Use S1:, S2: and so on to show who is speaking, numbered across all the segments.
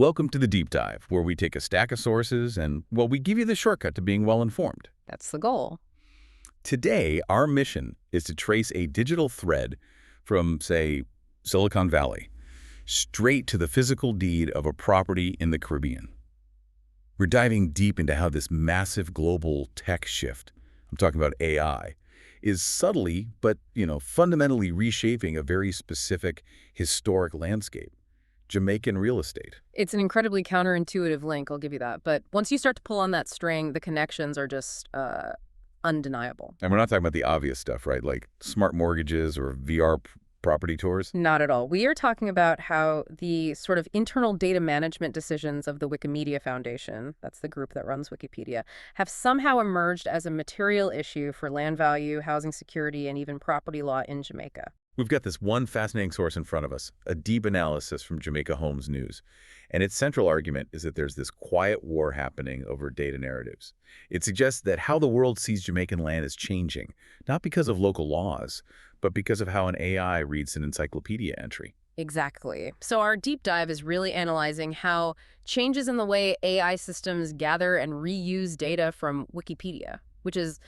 S1: Welcome to the Deep Dive, where we take a stack of sources and, well, we give you the shortcut to being well-informed.
S2: That's the goal.
S1: Today, our mission is to trace a digital thread from, say, Silicon Valley, straight to the physical deed of a property in the Caribbean. We're diving deep into how this massive global tech shift, I'm talking about AI, is subtly but, fundamentally reshaping a very specific historic landscape, Jamaican real estate.
S2: It's an incredibly counterintuitive link, I'll give you that. But once you start to pull on that string, the connections are just undeniable.
S1: And we're not talking about the obvious stuff, right? Like smart mortgages or VR property tours.
S2: Not at all. We are talking about how the sort of internal data management decisions of the Wikimedia Foundation, that's the group that runs Wikipedia, have somehow emerged as a material issue for land value, housing security, and even property law in Jamaica.
S1: We've got this one fascinating source in front of us, a deep analysis from Jamaica Homes News. And its central argument is that there's this quiet war happening over data narratives. It suggests that how the world sees Jamaican land is changing, not because of local laws, but because of how an AI reads an encyclopedia entry.
S2: Exactly. So our deep dive is really analyzing how changes in the way AI systems gather and reuse data from Wikipedia, which is,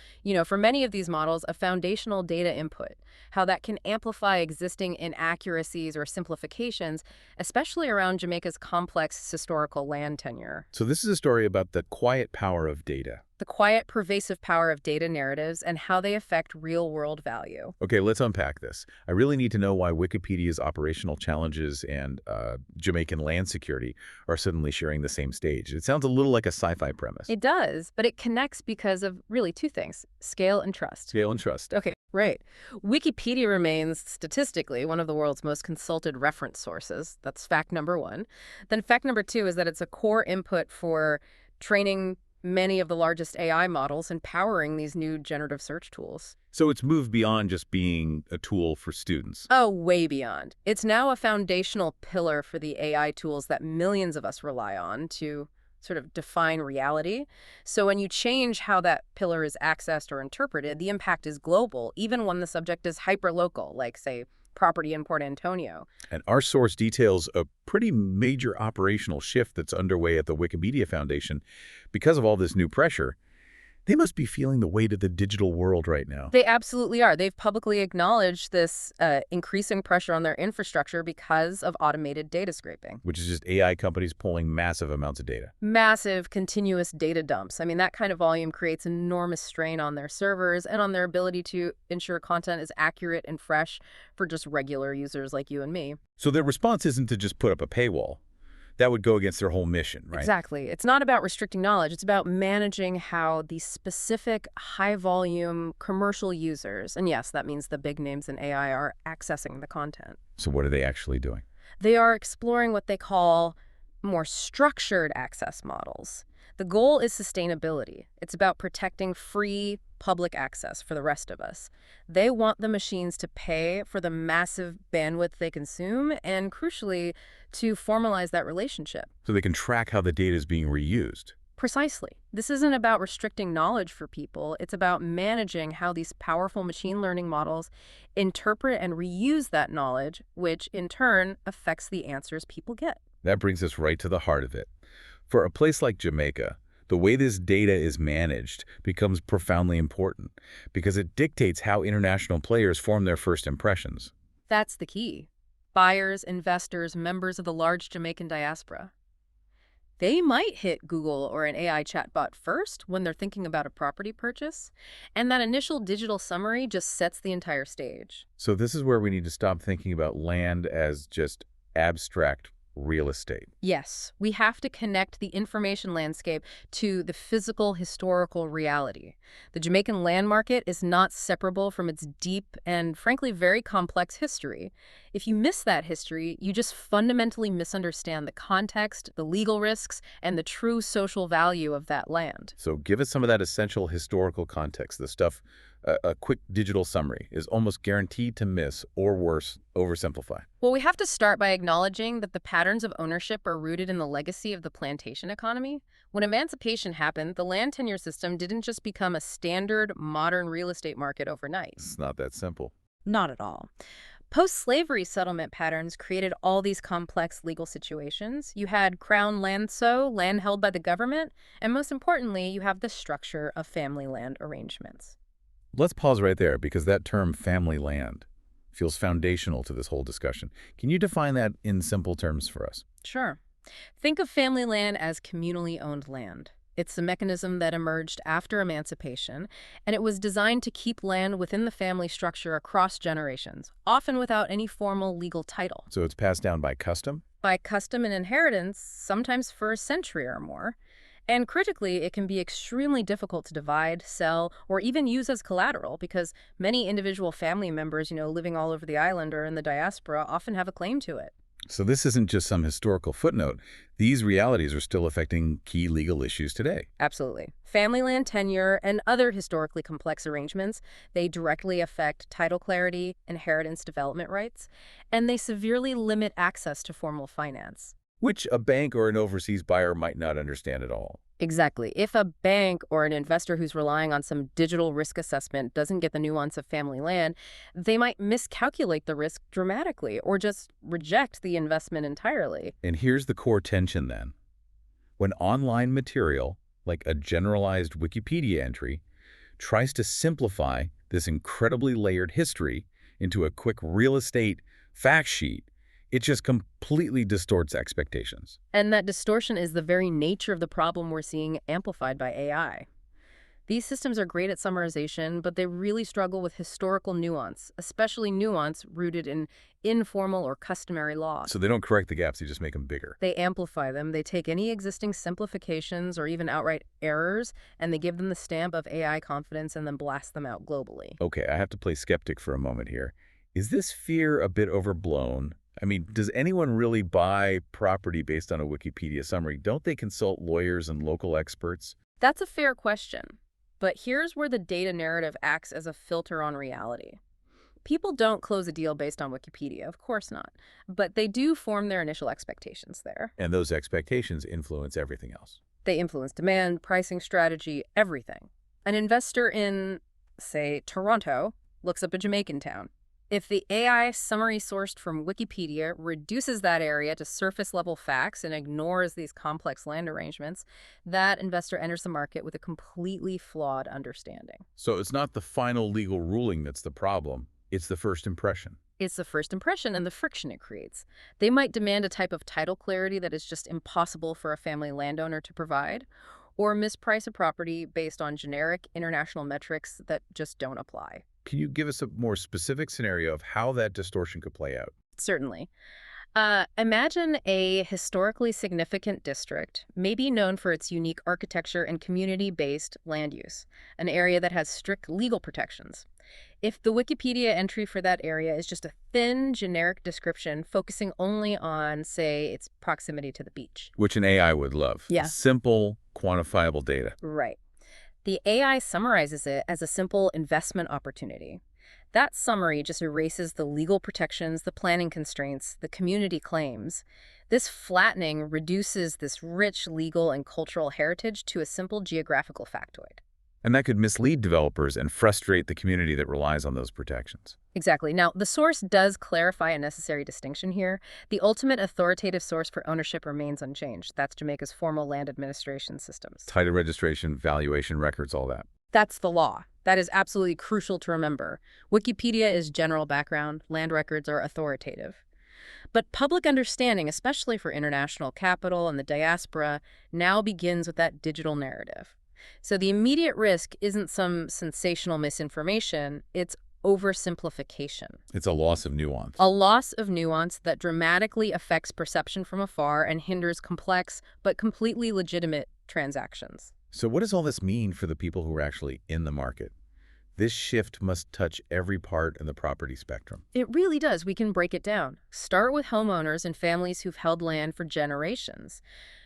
S2: for many of these models, a foundational data input, how that can amplify existing inaccuracies or simplifications, especially around Jamaica's complex historical land tenure.
S1: So this is a story about the quiet power of data.
S2: The quiet, pervasive power of data narratives and how they affect real-world value.
S1: Okay, let's unpack this. I really need to know why Wikipedia's operational challenges and Jamaican land security are suddenly sharing the same stage. It sounds a little like a sci-fi premise.
S2: It does, but it connects because of really two things: scale and trust.
S1: Scale and trust.
S2: Okay, right. Wikipedia remains statistically one of the world's most consulted reference sources. That's fact number one. Then fact number two is that it's a core input for training many of the largest AI models and powering these new generative search tools.
S1: So it's moved beyond just being a tool for students.
S2: Oh, way beyond. It's now a foundational pillar for the AI tools that millions of us rely on to sort of define reality. So when you change how that pillar is accessed or interpreted, the impact is global, even when the subject is hyper-local, like, say, property in Port Antonio.
S1: And our source details a pretty major operational shift that's underway at the Wikimedia Foundation. Because of all this new pressure, they must be feeling the weight of the digital world right now.
S2: They absolutely are. They've publicly acknowledged this increasing pressure on their infrastructure because of automated data scraping.
S1: Which is just AI companies pulling massive amounts of data.
S2: Massive, continuous data dumps. I mean, that kind of volume creates enormous strain on their servers and on their ability to ensure content is accurate and fresh for just regular users like you and me.
S1: So their response isn't to just put up a paywall. That would go against their whole mission, right?
S2: Exactly. It's not about restricting knowledge. It's about managing how these specific high-volume commercial users, and yes, that means the big names in AI, are accessing the content.
S1: So what are they actually doing?
S2: They are exploring what they call more structured access models. The goal is sustainability. It's about protecting free public access for the rest of us. They want the machines to pay for the massive bandwidth they consume and, crucially, to formalize that relationship.
S1: So they can track how the data is being reused.
S2: Precisely. This isn't about restricting knowledge for people. It's about managing how these powerful machine learning models interpret and reuse that knowledge, which in turn affects the answers people get.
S1: That brings us right to the heart of it. For a place like Jamaica, the way this data is managed becomes profoundly important because it dictates how international players form their first impressions.
S2: That's the key. Buyers, investors, members of the large Jamaican diaspora. They might hit Google or an AI chatbot first when they're thinking about a property purchase, and that initial digital summary just sets the entire stage.
S1: So this is where we need to stop thinking about land as just abstract real estate.
S2: Yes, we have to connect the information landscape to the physical historical reality. The Jamaican land market is not separable from its deep and, frankly, very complex history. If you miss that history, you just fundamentally misunderstand the context, the legal risks, and the true social value of that land.
S1: So give us some of that essential historical context, the stuff a quick digital summary is almost guaranteed to miss, or worse, oversimplify.
S2: Well, we have to start by acknowledging that the patterns of ownership are rooted in the legacy of the plantation economy. When emancipation happened, the land tenure system didn't just become a standard modern real estate market overnight.
S1: It's not that simple.
S2: Not at all. Post-slavery settlement patterns created all these complex legal situations. You had crown land held by the government, and most importantly, you have the structure of family land arrangements.
S1: Let's pause right there because that term family land feels foundational to this whole discussion. Can you define that in simple terms for us?
S2: Sure. Think of family land as communally owned land. It's a mechanism that emerged after emancipation, and it was designed to keep land within the family structure across generations, often without any formal legal title.
S1: So it's passed down by custom?
S2: By custom and inheritance, sometimes for a century or more. And critically, it can be extremely difficult to divide, sell, or even use as collateral because many individual family members, living all over the island or in the diaspora often have a claim to it.
S1: So this isn't just some historical footnote. These realities are still affecting key legal issues today.
S2: Absolutely. Family land tenure and other historically complex arrangements, they directly affect title clarity, inheritance development rights, and they severely limit access to formal finance.
S1: Which a bank or an overseas buyer might not understand at all.
S2: Exactly. If a bank or an investor who's relying on some digital risk assessment doesn't get the nuance of family land, they might miscalculate the risk dramatically or just reject the investment entirely.
S1: And here's the core tension then. When online material, like a generalized Wikipedia entry, tries to simplify this incredibly layered history into a quick real estate fact sheet, it just completely distorts expectations.
S2: And that distortion is the very nature of the problem we're seeing amplified by AI. These systems are great at summarization, but they really struggle with historical nuance, especially nuance rooted in informal or customary law.
S1: So they don't correct the gaps, they just make them bigger.
S2: They amplify them. They take any existing simplifications or even outright errors, and they give them the stamp of AI confidence and then blast them out globally.
S1: Okay, I have to play skeptic for a moment here. Is this fear a bit overblown? I mean, does anyone really buy property based on a Wikipedia summary? Don't they consult lawyers and local experts?
S2: That's a fair question. But here's where the data narrative acts as a filter on reality. People don't close a deal based on Wikipedia, of course not. But they do form their initial expectations there.
S1: And those expectations influence everything else.
S2: They influence demand, pricing strategy, everything. An investor in, say, Toronto looks up a Jamaican town. If the AI summary sourced from Wikipedia reduces that area to surface-level facts and ignores these complex land arrangements, that investor enters the market with a completely flawed understanding.
S1: So it's not the final legal ruling that's the problem. It's the first impression.
S2: It's the first impression and the friction it creates. They might demand a type of title clarity that is just impossible for a family landowner to provide, or misprice a property based on generic international metrics that just don't apply.
S1: Can you give us a more specific scenario of how that distortion could play out?
S2: Certainly. Imagine a historically significant district, maybe known for its unique architecture and community-based land use, an area that has strict legal protections. If the Wikipedia entry for that area is just a thin, generic description focusing only on, say, its proximity to the beach.
S1: Which an AI would love.
S2: Yeah.
S1: Simple, quantifiable data.
S2: Right. The AI summarizes it as a simple investment opportunity. That summary just erases the legal protections, the planning constraints, the community claims. This flattening reduces this rich legal and cultural heritage to a simple geographical factoid.
S1: And that could mislead developers and frustrate the community that relies on those protections.
S2: Exactly. Now, the source does clarify a necessary distinction here. The ultimate authoritative source for ownership remains unchanged. That's Jamaica's formal land administration systems.
S1: Title registration, valuation records, all that.
S2: That's the law. That is absolutely crucial to remember. Wikipedia is general background. Land records are authoritative. But public understanding, especially for international capital and the diaspora, now begins with that digital narrative. So the immediate risk isn't some sensational misinformation, it's oversimplification.
S1: It's a loss of nuance.
S2: A loss of nuance that dramatically affects perception from afar and hinders complex but completely legitimate transactions.
S1: So what does all this mean for the people who are actually in the market? This shift must touch every part in the property spectrum.
S2: It really does. We can break it down. Start with homeowners and families who've held land for generations.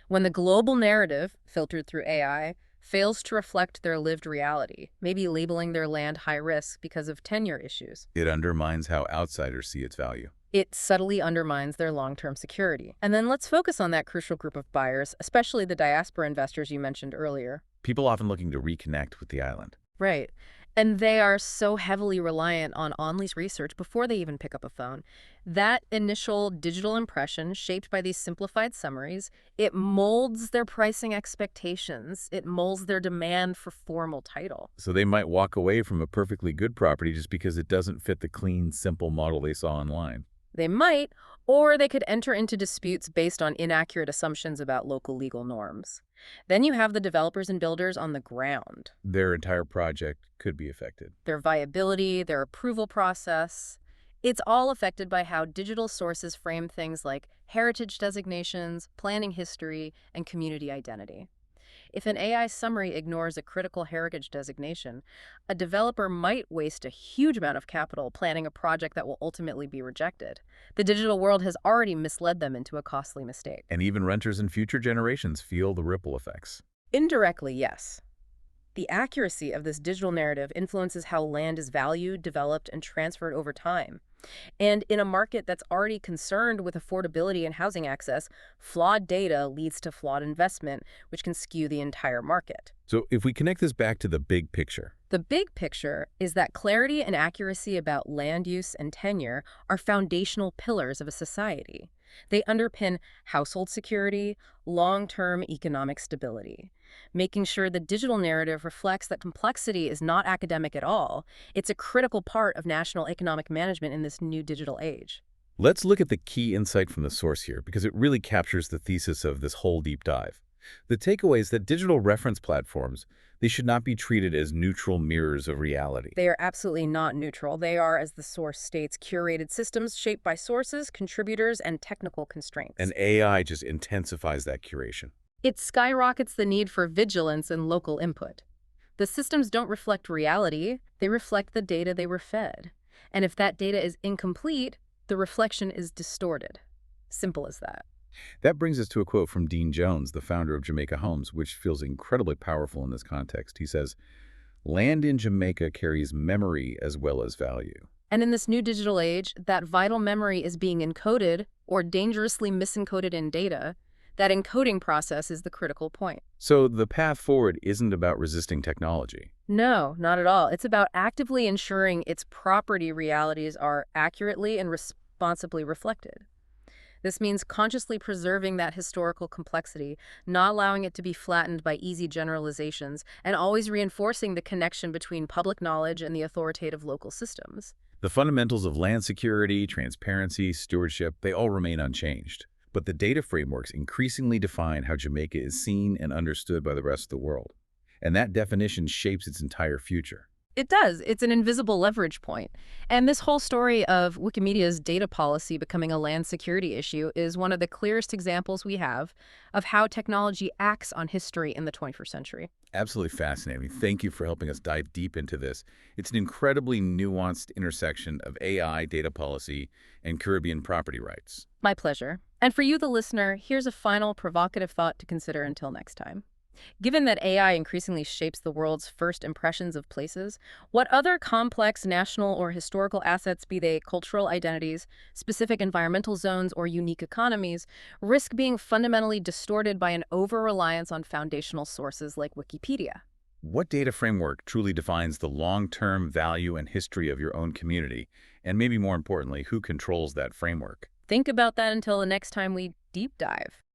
S2: When the global narrative, filtered through AI, fails to reflect their lived reality, maybe labeling their land high risk because of tenure issues.
S1: It undermines how outsiders see its value.
S2: It subtly undermines their long-term security. And then let's focus on that crucial group of buyers, especially the diaspora investors you mentioned earlier.
S1: People often looking to reconnect with the island.
S2: Right. And they are so heavily reliant on on-lease research before they even pick up a phone. That initial digital impression, shaped by these simplified summaries, it molds their pricing expectations. It molds their demand for formal title.
S1: So they might walk away from a perfectly good property just because it doesn't fit the clean, simple model they saw online.
S2: They might, or they could enter into disputes based on inaccurate assumptions about local legal norms. Then you have the developers and builders on the ground.
S1: Their entire project could be affected.
S2: Their viability, their approval process. It's all affected by how digital sources frame things like heritage designations, planning history, and community identity. If an AI summary ignores a critical heritage designation, a developer might waste a huge amount of capital planning a project that will ultimately be rejected. The digital world has already misled them into a costly mistake.
S1: And even renters in future generations feel the ripple effects.
S2: Indirectly, yes. The accuracy of this digital narrative influences how land is valued, developed, and transferred over time. And in a market that's already concerned with affordability and housing access, flawed data leads to flawed investment, which can skew the entire market.
S1: So if we connect this back to the big picture,
S2: The big picture is that clarity and accuracy about land use and tenure are foundational pillars of a society. They underpin household security, long-term economic stability. Making sure the digital narrative reflects that complexity is not academic at all. It's a critical part of national economic management in this new digital age.
S1: let's look at the key insight from the source here because it really captures the thesis of this whole deep dive. The takeaway is that digital reference platforms, they should not be treated as neutral mirrors of reality.
S2: They are absolutely not neutral. They are, as the source states, curated systems shaped by sources, contributors, and technical constraints.
S1: And AI just intensifies that curation.
S2: It skyrockets the need for vigilance and local input. The systems don't reflect reality, they reflect the data they were fed. And if that data is incomplete, the reflection is distorted. Simple as that.
S1: That brings us to a quote from Dean Jones, the founder of Jamaica Homes, which feels incredibly powerful in this context. He says, "Land in Jamaica carries memory as well as value."
S2: And in this new digital age, that vital memory is being encoded or dangerously misencoded in data. That encoding process is the critical point.
S1: So the path forward isn't about resisting technology.
S2: No, not at all. It's about actively ensuring its property realities are accurately and responsibly reflected. This means consciously preserving that historical complexity, not allowing it to be flattened by easy generalizations, and always reinforcing the connection between public knowledge and the authoritative local systems.
S1: The fundamentals of land security, transparency, stewardship, they all remain unchanged. But the data frameworks increasingly define how Jamaica is seen and understood by the rest of the world. And that definition shapes its entire future.
S2: It does. It's an invisible leverage point. And this whole story of Wikimedia's data policy becoming a land security issue is one of the clearest examples we have of how technology acts on history in the 21st century.
S1: Absolutely fascinating. Thank you for helping us dive deep into this. It's an incredibly nuanced intersection of AI, data policy, and Caribbean property rights.
S2: My pleasure. And for you, the listener, here's a final provocative thought to consider until next time. Given that AI increasingly shapes the world's first impressions of places, what other complex national or historical assets, be they cultural identities, specific environmental zones, or unique economies, risk being fundamentally distorted by an over-reliance on foundational sources like Wikipedia?
S1: What data framework truly defines the long-term value and history of your own community? And maybe more importantly, who controls that framework?
S2: Think about that until the next time we deep dive.